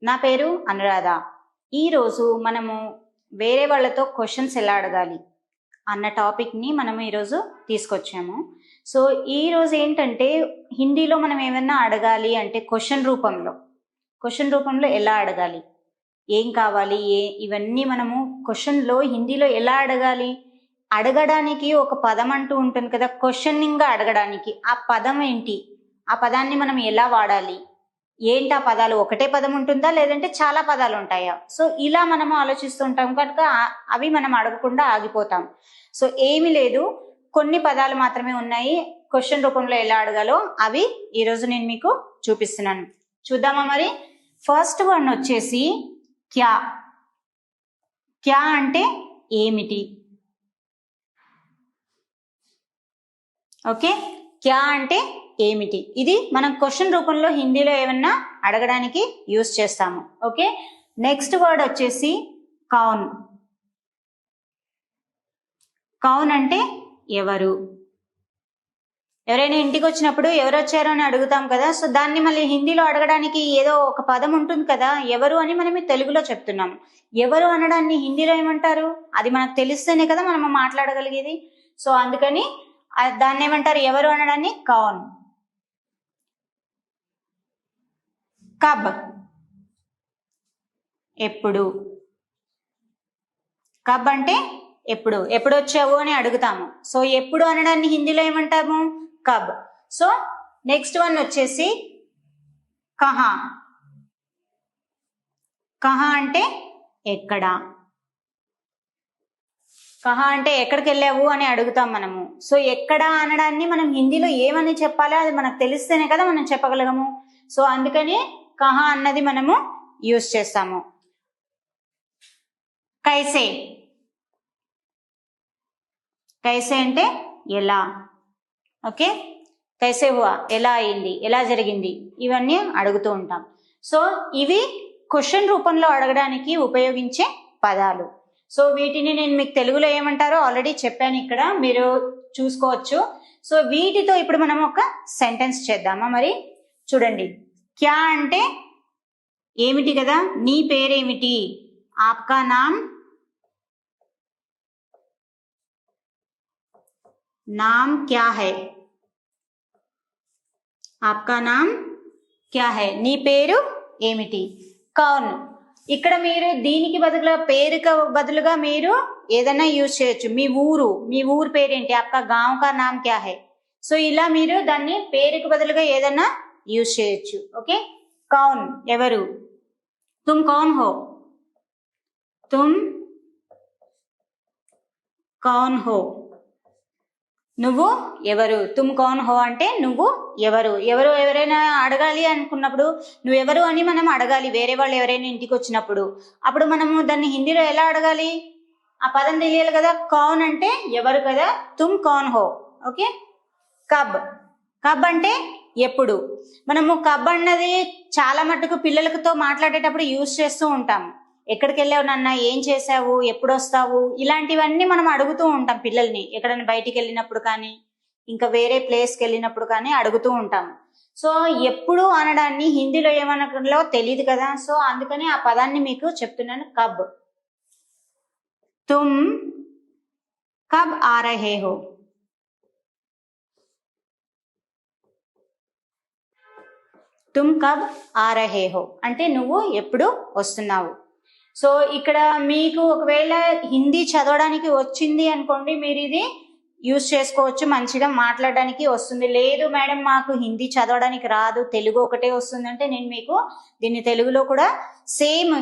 నా పేరు అనురాధ. ఈరోజు మనము వేరే వాళ్ళతో క్వశ్చన్స్ ఎలా అడగాలి అన్న టాపిక్ని మనం ఈరోజు తీసుకొచ్చాము. సో ఈరోజు ఏంటంటే హిందీలో మనం ఏమన్నా అడగాలి అంటే క్వశ్చన్ రూపంలో ఎలా అడగాలి, ఏం కావాలి, ఇవన్నీ మనము క్వశ్చన్లో హిందీలో ఎలా అడగాలి. అడగడానికి ఒక పదం అంటూ ఉంటుంది కదా, క్వశ్చనింగ్గా అడగడానికి ఆ పదం ఏంటి, ఆ పదాన్ని మనం ఎలా వాడాలి, ఏంటి ఆ పదాలు, ఒకటే పదం ఉంటుందా లేదంటే చాలా పదాలు ఉంటాయా. సో ఇలా మనము ఆలోచిస్తూ ఉంటాం కనుక అవి మనం అడగకుండా ఆగిపోతాం. సో ఏమీ లేదు, కొన్ని పదాలు మాత్రమే ఉన్నాయి క్వశ్చన్ రూపంలో ఎలా అడగాలో, అవి ఈరోజు నేను మీకు చూపిస్తున్నాను. చూద్దామా మరి. ఫస్ట్ వన్ వచ్చేసి క్యా. క్యా అంటే ఏమిటి. ఓకే, క్యా అంటే ఏమిటి, ఇది మనం క్వశ్చన్ రూపంలో హిందీలో ఏమన్నా అడగడానికి యూజ్ చేస్తాము. ఓకే, నెక్స్ట్ వర్డ్ వచ్చేసి కౌన్. కౌన్ అంటే ఎవరు. ఎవరైనా ఇంటికి వచ్చినప్పుడు ఎవరు వచ్చారు అని అడుగుతాం కదా, సో దాన్ని మళ్ళీ హిందీలో అడగడానికి ఏదో ఒక పదం ఉంటుంది కదా, ఎవరు అని మనం తెలుగులో చెప్తున్నాము. ఎవరు అనడాన్ని హిందీలో ఏమంటారు, అది మనకు తెలిస్తేనే కదా మనం మాట్లాడగలిగేది. సో అందుకని దాన్ని ఏమంటారు, ఎవరు అనడాన్ని కౌన్. కబ్ ఎప్పుడు. కబ్ అంటే ఎప్పుడు, ఎప్పుడు వచ్చావు అని అడుగుతాము. సో ఎప్పుడు అనడాన్ని హిందీలో ఏమంటాము, కబ్. సో నెక్స్ట్ వన్ వచ్చేసి కహా. కహా అంటే ఎక్కడ. కహా అంటే ఎక్కడికి వెళ్ళావు అని అడుగుతాం మనము. సో ఎక్కడ అనడాన్ని మనం హిందీలో ఏమని చెప్పాలో అది మనకు తెలిస్తేనే కదా మనం చెప్పగలగము. సో అందుకని కహా అన్నది మనము యూజ్ చేస్తాము. కైసే. కైసే అంటే ఎలా. ఓకే, కైసే హువా, ఎలా అయింది, ఎలా జరిగింది, ఇవన్నీ అడుగుతూ ఉంటాం. సో ఇవి క్వశ్చన్ రూపంలో అడగడానికి ఉపయోగించే పదాలు. సో వీటిని నేను మీకు తెలుగులో ఏమంటారో ఆల్రెడీ చెప్పాను, ఇక్కడ మీరు చూసుకోవచ్చు. సో వీటితో ఇప్పుడు మనం ఒక సెంటెన్స్ చేద్దామా మరి. చూడండి, క్యా అంటే ఏమిటి కదా, నీ పేరేమిటి, ఆప్కా నామ్. నామ్ క్యా హై, ఆప్కా నామ్ క్యా హై, నీ పేరు ఏమిటి. కౌన్, ఇక్కడ మీరు దీనికి బదులుగా, పేరుకు బదులుగా మీరు ఏదైనా యూజ్ చేయొచ్చు. మీ ఊరు పేరేంటి, ఆప్కా గావ్ కా నామ్ క్యా హై. సో ఇలా మీరు దాన్ని పేరుకు బదులుగా ఏదైనా యూజ్ చేయొచ్చు. ఓకే, కౌన్ ఎవరు. తుమ్ కౌన్ హో, తుమ్ కౌన్ హో, నువ్వు ఎవరు. తుమ్ కౌన్ హో అంటే నువ్వు ఎవరు. ఎవరైనా అడగాలి అనుకున్నప్పుడు నువ్వు ఎవరు అని మనం అడగాలి. వేరే వాళ్ళు ఎవరైనా ఇంటికి వచ్చినప్పుడు అప్పుడు మనము దాన్ని హిందీలో ఎలా అడగాలి, ఆ పదం తెలియాలి కదా. కౌన్ అంటే ఎవరు కదా, తుమ్ కౌన్ హో. ఓకే, కబ్. కబ్ అంటే ఎప్పుడు. మనము కబ్ అన్నది చాలా మట్టుకు పిల్లలతో మాట్లాడేటప్పుడు యూజ్ చేస్తూ ఉంటాము. ఎక్కడికి వెళ్ళావు నాన్న, ఏం చేసావు, ఎప్పుడు వస్తావు, ఇలాంటివన్నీ మనం అడుగుతూ ఉంటాం పిల్లల్ని. ఎక్కడైనా బయటికి వెళ్ళినప్పుడు కానీ ఇంకా వేరే ప్లేస్కి వెళ్ళినప్పుడు కానీ అడుగుతూ ఉంటాం. సో ఎప్పుడు అనడాన్ని హిందీలో ఏమనలో తెలియదు కదా, సో అందుకని ఆ పదాన్ని మీకు చెప్తున్నాను. కబ్. తుమ్ కబ్ ఆ రహే హో. తుమ్ కబ్ ఆ రహే హో అంటే నువ్వు ఎప్పుడు వస్తున్నావు. సో ఇక్కడ మీకు ఒకవేళ హిందీ చదవడానికి వచ్చింది అనుకోండి, మీరు ఇది యూజ్ చేసుకోవచ్చు, మంచిగా మాట్లాడడానికి వస్తుంది. లేదు మేడం మాకు హిందీ చదవడానికి రాదు, తెలుగు ఒకటే వస్తుంది అంటే నేను మీకు దీన్ని తెలుగులో కూడా సేమ్